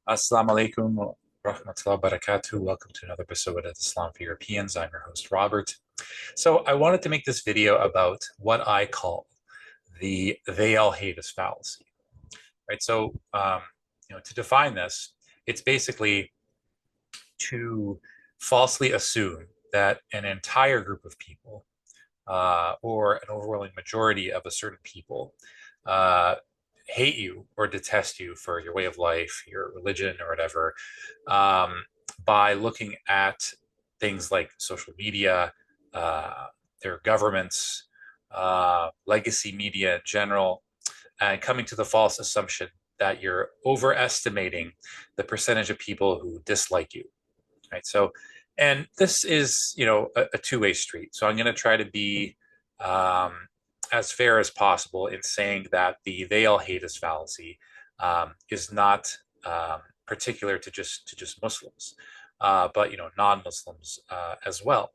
Assalamu alaikum wa rahmatullahi wa barakatuh. Welcome to another episode of Islam for Europeans. I'm your host, Robert. So I wanted to make this video about what I call the they all hate us fallacy, right? To define this, it's basically to falsely assume that an entire group of people or an overwhelming majority of a certain people uh, hate you or detest you for your way of life, your religion, or whatever, um, by looking at things like social media, their governments, legacy media in general, and coming to the false assumption that you're overestimating the percentage of people who dislike you, right? And this is, a two-way street. So I'm going to try to be um, as fair as possible in saying that the "they all hate us" fallacy is not particular to just Muslims, but non-Muslims as well,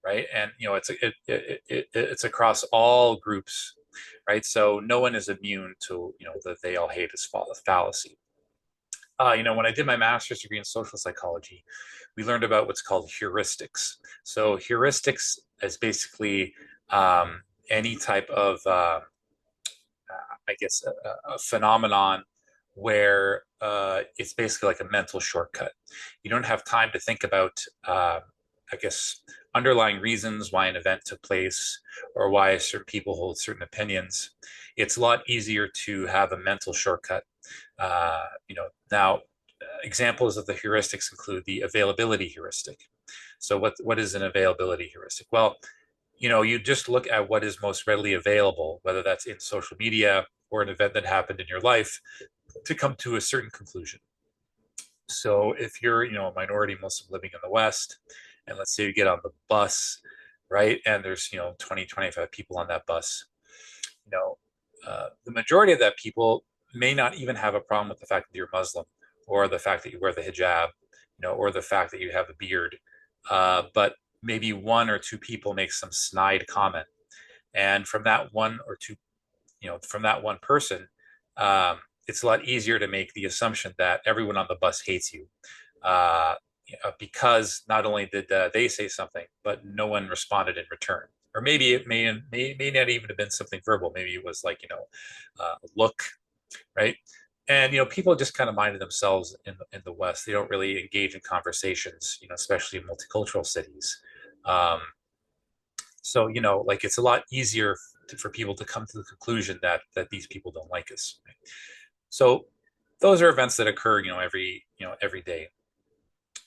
right? And it's across all groups, right? So no one is immune to the "they all hate us" fallacy. When I did my master's degree in social psychology, we learned about what's called heuristics. So heuristics is basically any type of, I guess, a phenomenon where it's basically like a mental shortcut. You don't have time to think about, I guess, underlying reasons why an event took place or why certain people hold certain opinions. It's a lot easier to have a mental shortcut. Now, examples of the heuristics include the availability heuristic. So what is an availability heuristic? Well, you just look at what is most readily available, whether that's in social media or an event that happened in your life, to come to a certain conclusion. So if you're, a minority Muslim living in the West, and let's say you get on the bus, right, and there's, 20, 25 people on that bus, the majority of that people may not even have a problem with the fact that you're Muslim or the fact that you wear the hijab, or the fact that you have a beard. But maybe one or two people make some snide comment. And from that one or two, from that one person, it's a lot easier to make the assumption that everyone on the bus hates you. Uh, because not only did they say something, but no one responded in return. Or maybe it may not even have been something verbal. Maybe it was like, a look, right? And people just kind of minded themselves in the West. They don't really engage in conversations, especially in multicultural cities. Um, like it's a lot easier for people to come to the conclusion that these people don't like us. Right? So those are events that occur, every day,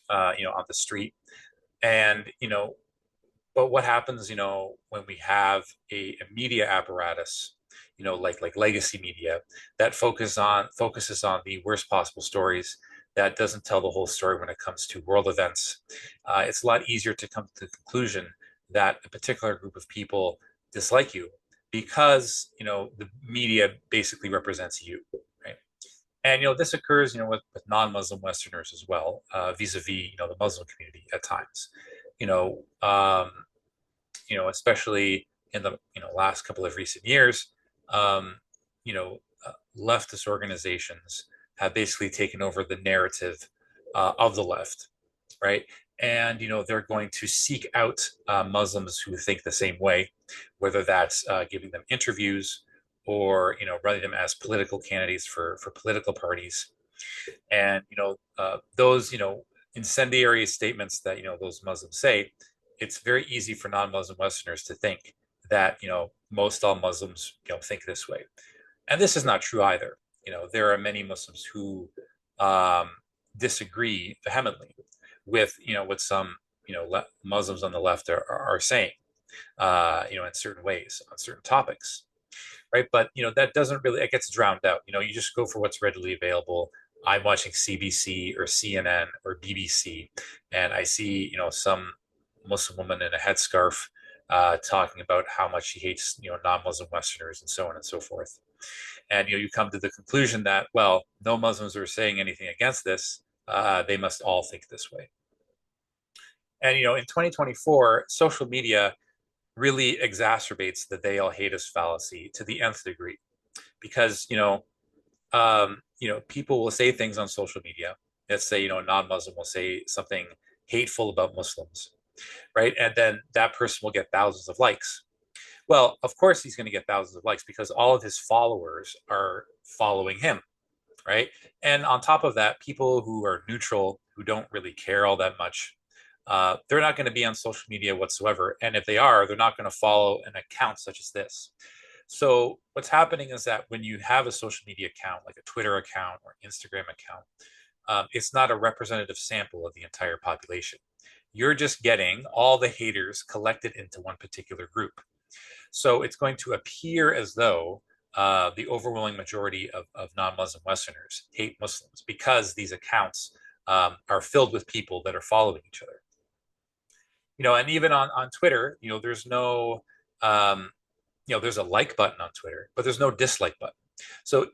on the street. And but what happens, when we have a media apparatus, like legacy media that focuses on the worst possible stories, that doesn't tell the whole story when it comes to world events. It's a lot easier to come to the conclusion that a particular group of people dislike you because the media basically represents you, right? And this occurs, with non-Muslim Westerners as well, vis-a-vis, the Muslim community at times. You know, um, especially in the last couple of recent years, um, leftist organizations have basically taken over the narrative of the left, right? And they're going to seek out Muslims who think the same way, whether that's giving them interviews or running them as political candidates for political parties. And those incendiary statements that those Muslims say, it's very easy for non-Muslim Westerners to think that most all Muslims think this way, and this is not true either. There are many Muslims who um, disagree vehemently with what some Muslims on the left are saying, in certain ways on certain topics, right? But that doesn't really, it gets drowned out. You just go for what's readily available. I'm watching CBC or CNN or BBC, and I see some Muslim woman in a headscarf talking about how much she hates non-Muslim Westerners and so on and so forth. And you come to the conclusion that, well, no Muslims are saying anything against this. They must all think this way. And in 2024, social media really exacerbates the "they all hate us" fallacy to the nth degree, because people will say things on social media. Let's say, a non-Muslim will say something hateful about Muslims, right? And then that person will get thousands of likes. Well, of course he's going to get thousands of likes because all of his followers are following him, right? And on top of that, people who are neutral, who don't really care all that much, they're not going to be on social media whatsoever. And if they are, they're not going to follow an account such as this. So what's happening is that when you have a social media account, like a Twitter account or Instagram account, it's not a representative sample of the entire population. You're just getting all the haters collected into one particular group. So it's going to appear as though the overwhelming majority of non-Muslim Westerners hate Muslims because these accounts are filled with people that are following each other. And even on Twitter, there's no there's a like button on Twitter, but there's no dislike button. So,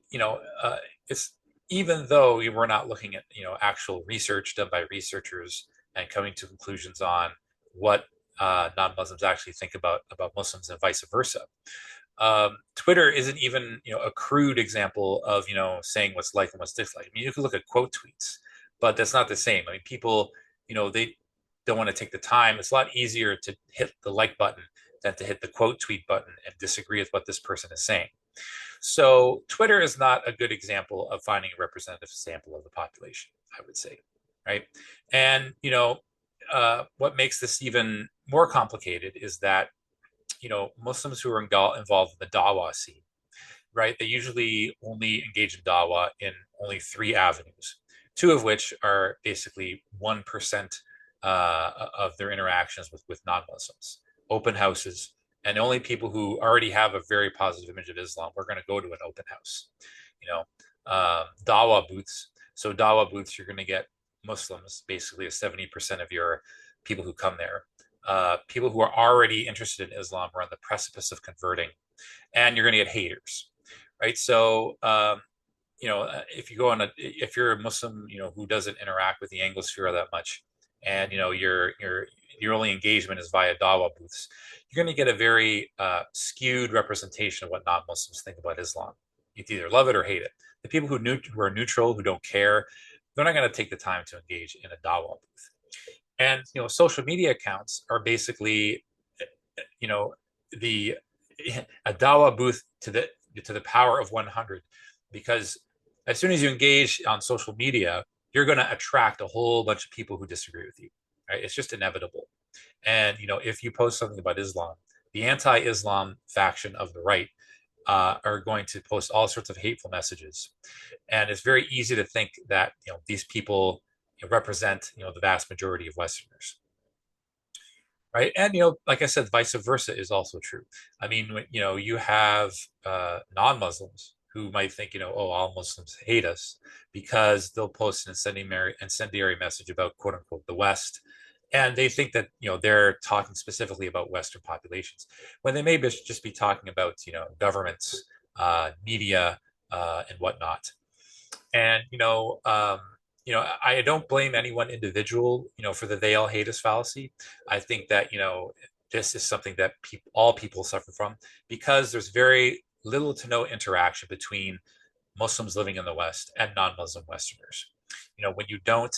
it's even though we're not looking at, actual research done by researchers and coming to conclusions on what non-Muslims actually think about Muslims and vice versa. Twitter isn't even, a crude example of, saying what's like and what's dislike. I mean, you can look at quote tweets, but that's not the same. I mean, people, they don't want to take the time. It's a lot easier to hit the like button than to hit the quote tweet button and disagree with what this person is saying. So Twitter is not a good example of finding a representative sample of the population, I would say, right? And what makes this even more complicated is that Muslims who are involved in the Dawa scene, right? They usually only engage in Dawa in only three avenues, two of which are basically 1% of their interactions with non-Muslims, open houses, and only people who already have a very positive image of Islam are going to go to an open house. Dawa booths. So Dawa booths, you're going to get Muslims, basically a 70% of your people who come there. People who are already interested in Islam are on the precipice of converting, and you're going to get haters, right? So, if you go on if you're a Muslim, who doesn't interact with the Anglosphere that much, and your only engagement is via Dawa booths, you're going to get a very skewed representation of what non-Muslims think about Islam. You either love it or hate it. The people who are neutral, who don't care, they're not going to take the time to engage in a Dawa booth. And social media accounts are basically, the a Dawa booth to the power of 100, because as soon as you engage on social media, you're going to attract a whole bunch of people who disagree with you. Right? It's just inevitable. And if you post something about Islam, the anti-Islam faction of the right are going to post all sorts of hateful messages, and it's very easy to think that these people represent the vast majority of Westerners, right? And like I said, vice versa is also true. I mean, you have non-Muslims who might think, oh, all Muslims hate us because they'll post an incendiary message about quote unquote the West. And they think that, they're talking specifically about Western populations when they may just be talking about, governments, media, and whatnot. And, I don't blame any one individual, for the they all hate us fallacy. I think that, this is something that all people suffer from because there's very little to no interaction between Muslims living in the West and non-Muslim Westerners. When you don't,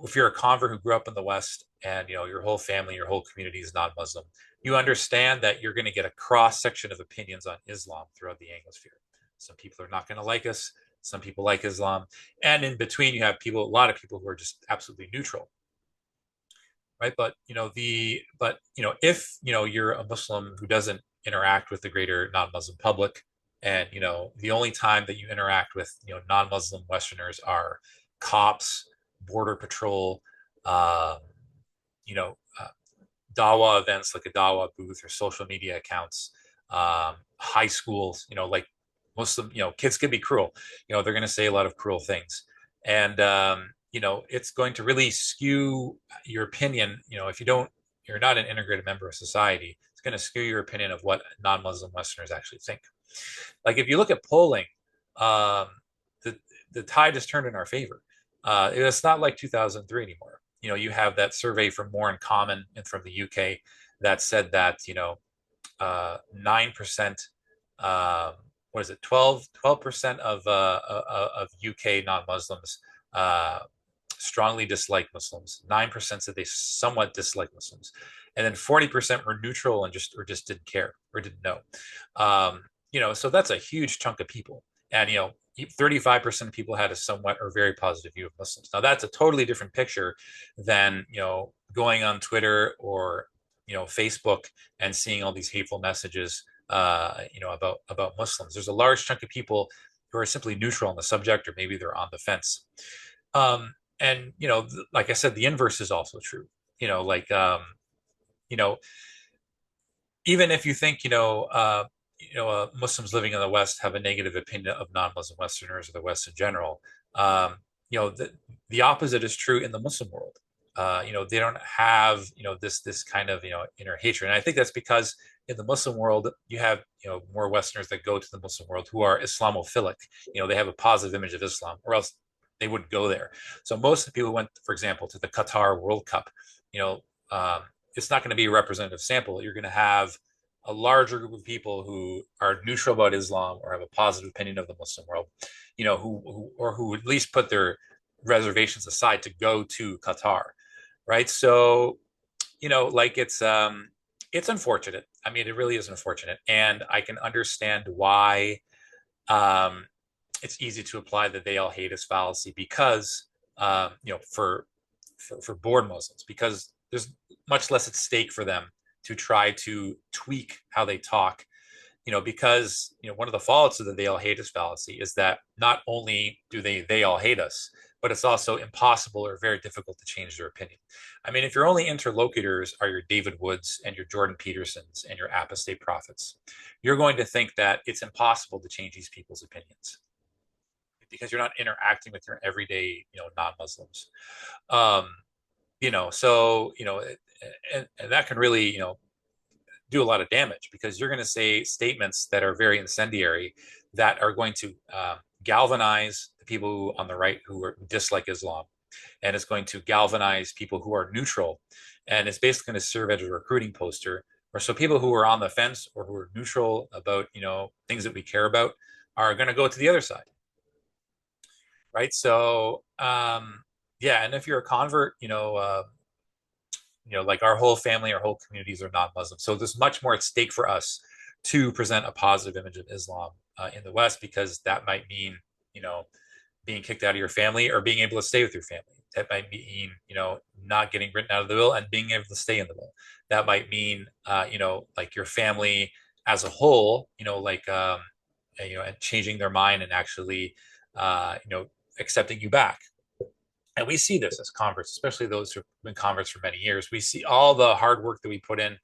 if you're a convert who grew up in the West and, your whole family, your whole community is non-Muslim, you understand that you're going to get a cross section of opinions on Islam throughout the Anglosphere. Some people are not going to like us. Some people like Islam. And in between, you have a lot of people who are just absolutely neutral. Right. But, if, you're a Muslim who doesn't interact with the greater non-Muslim public, and, the only time that you interact with, non-Muslim Westerners are cops, border patrol, um, you know, uh, Dawa events like a Dawa booth or social media accounts, high schools, like Muslim, kids can be cruel. They're going to say a lot of cruel things. And, it's going to really skew your opinion. If you're not an integrated member of society, it's going to skew your opinion of what non-Muslim Westerners actually think. Like if you look at polling, um, the the tide has turned in our favor. It's not like 2003 anymore. You have that survey from More in Common and from the UK that said that 9% um, what is it, 12% of UK non-Muslims uh, strongly dislike Muslims. 9% said they somewhat dislike Muslims, and then 40% were neutral and just didn't care or didn't know. So that's a huge chunk of people, and 35% of people had a somewhat or very positive view of Muslims. Now that's a totally different picture than going on Twitter or Facebook and seeing all these hateful messages about Muslims. There's a large chunk of people who are simply neutral on the subject, or maybe they're on the fence. And like I said, the inverse is also true. Like you know, even if you think Muslims living in the West have a negative opinion of non-Muslim Westerners or the West in general, um, the opposite is true in the Muslim world. They don't have this kind of inner hatred, and I think that's because in the Muslim world you have more Westerners that go to the Muslim world who are Islamophilic. They have a positive image of Islam, or else they wouldn't go there. So most of the people who went, for example, to the Qatar World Cup, you know, um, it's not going to be a representative sample. You're going to have a larger group of people who are neutral about Islam or have a positive opinion of the Muslim world, who at least put their reservations aside to go to Qatar, right? So, like it's unfortunate. I mean, it really is unfortunate, and I can understand why um, it's easy to apply the "they all hate us" fallacy because for bored Muslims, because there's much less at stake for them to try to tweak how they talk. Because one of the faults of the "they all hate us" fallacy is that not only do they all hate us, but it's also impossible or very difficult to change their opinion. I mean, if your only interlocutors are your David Woods and your Jordan Petersons and your apostate prophets, you're going to think that it's impossible to change these people's opinions because you're not interacting with your everyday, non-Muslims. Um, so and that can really, do a lot of damage because you're going to say statements that are very incendiary that are going to galvanize the people on the right who dislike Islam, and it's going to galvanize people who are neutral, and it's basically going to serve as a recruiting poster. Or so people who are on the fence or who are neutral about things that we care about are going to go to the other side, right? So yeah, and if you're a convert, like our whole family, our whole communities are non-Muslim. So there's much more at stake for us to present a positive image of Islam in the West, because that might mean, being kicked out of your family or being able to stay with your family. That might mean, not getting written out of the will and being able to stay in the will. That might mean, like your family as a whole, and changing their mind and actually, accepting you back. And we see this as converts, especially those who've been converts for many years. We see all the hard work that we put in,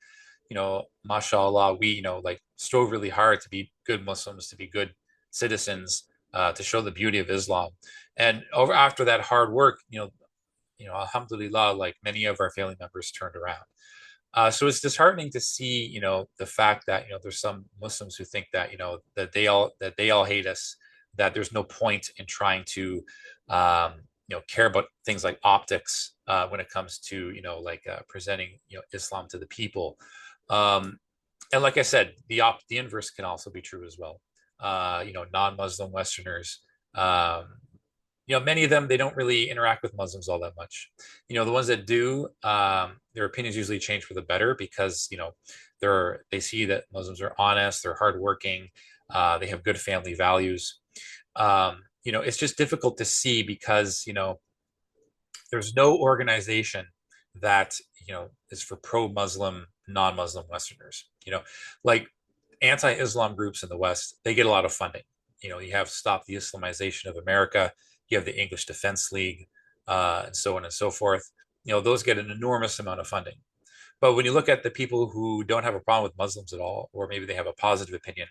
mashallah, we, like strove really hard to be good Muslims, to be good citizens, to show the beauty of Islam. And after that hard work, alhamdulillah, like many of our family members turned around. So it's disheartening to see, the fact that, there's some Muslims who think that, that they all hate us, that there's no point in trying to, care about things like optics when it comes to, presenting, Islam to the people. Um, and like I said, the inverse can also be true as well. Non-Muslim Westerners, um, many of them, they don't really interact with Muslims all that much. The ones that do, their opinions usually change for the better because, they see that Muslims are honest, they're hardworking, they have good family values. It's just difficult to see because, there's no organization that, is for pro-Muslim, non-Muslim Westerners. Like anti-Islam groups in the West, they get a lot of funding. You have Stop the Islamization of America, you have the English Defense League, and so on and so forth. Those get an enormous amount of funding. But when you look at the people who don't have a problem with Muslims at all, or maybe they have a positive opinion,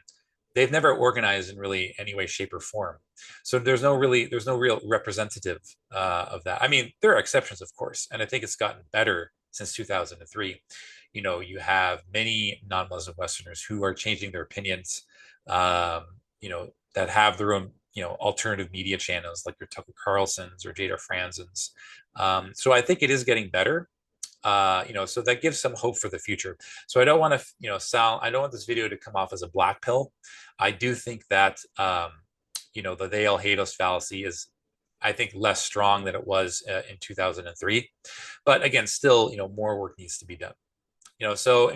they've never organized in really any way, shape, or form. So there's no real representative of that. I mean, there are exceptions, of course, and I think it's gotten better since 2003. You have many non-Muslim Westerners who are changing their opinions. That have their own alternative media channels like your Tucker Carlsons or Jada Franzens. So I think it is getting better. So that gives some hope for the future. So I don't want to, I don't want this video to come off as a black pill. I do think that, the they all hate us fallacy is, I think, less strong than it was in 2003. But again, still, more work needs to be done. So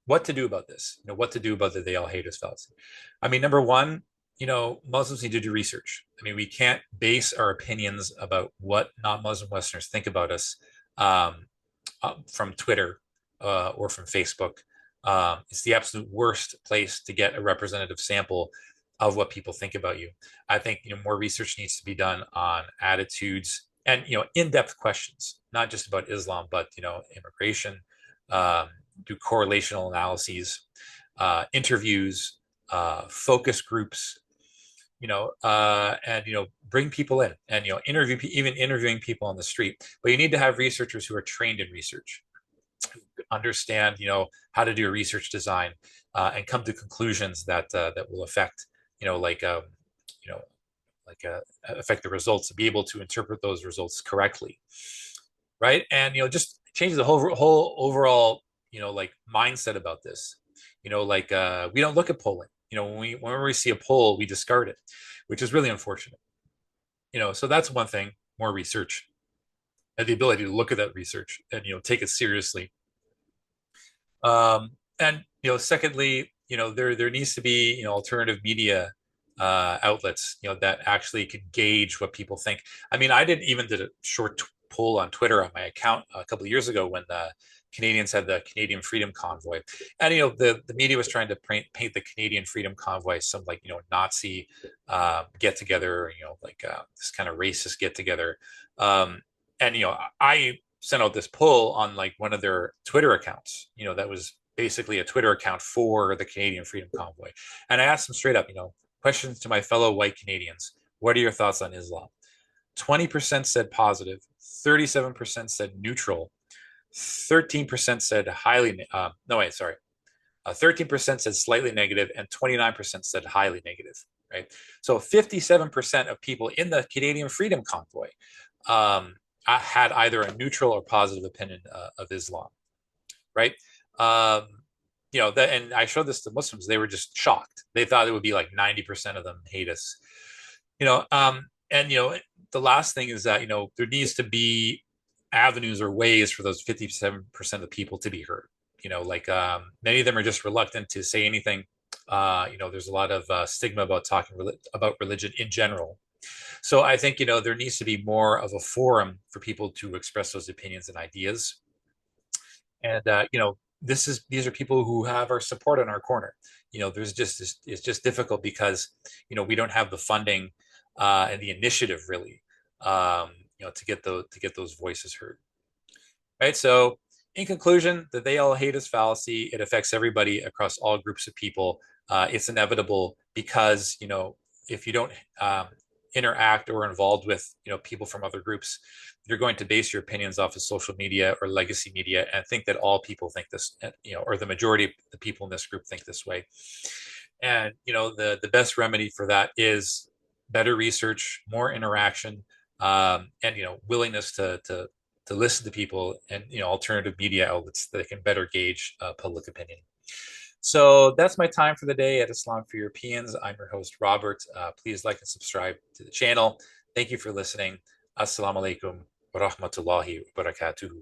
what to do about this? What to do about the they all hate us fallacy? I mean, number one, Muslims need to do research. I mean, we can't base our opinions about what non-Muslim Westerners think about us um, from Twitter or from Facebook. It's the absolute worst place to get a representative sample of what people think about you. I think more research needs to be done on attitudes and in-depth questions, not just about Islam, but immigration, um, do correlational analyses, interviews, focus groups, and bring people in and interview even interviewing people on the street. But you need to have researchers who are trained in research, understand how to do a research design, and come to conclusions that will affect like you know affect the results, to be able to interpret those results correctly, right? And just change the whole overall like mindset about this. Like we don't look at polling. Whenever we see a poll, we discard it, which is really unfortunate. So that's one thing. More research and the ability to look at that research and take it seriously. And secondly, there needs to be alternative media outlets that actually could gauge what people think. I mean, I did a short poll on Twitter on my account a couple of years ago when the Canadians had the Canadian Freedom Convoy, and the media was trying to paint the Canadian Freedom Convoy as some like Nazi get together, like this kind of racist get together, and I sent out this poll on like one of their Twitter accounts, that was basically a Twitter account for the Canadian Freedom Convoy. And I asked them straight up, questions to my fellow white Canadians. What are your thoughts on Islam? 20% said positive, 37% said neutral, 13% said highly, no, wait, sorry. 13% said slightly negative, and 29% said highly negative, right? So 57% of people in the Canadian Freedom Convoy had either a neutral or positive opinion of Islam, right? Um, and I showed this to Muslims. They were just shocked. They thought it would be like 90% of them hate us. And the last thing is that there needs to be avenues or ways for those 57% of people to be heard. Like many of them are just reluctant to say anything. There's a lot of stigma about talking about religion in general. So I think there needs to be more of a forum for people to express those opinions and ideas. And these are people who have our support in our corner. There's just it's just difficult because we don't have the funding and the initiative really, to get those voices heard. Right. So in conclusion, the they all hate us fallacy, it affects everybody across all groups of people. It's inevitable because if you don't interact or involved with people from other groups, you're going to base your opinions off of social media or legacy media and think that all people think this, or the majority of the people in this group think this way. And the best remedy for that is better research, more interaction, and willingness to listen to people and alternative media outlets that can better gauge public opinion. So that's my time for the day at Islam for Europeans. I'm your host, Robert. Please like and subscribe to the channel. Thank you for listening. Assalamu alaikum wa rahmatullahi wa barakatuhu.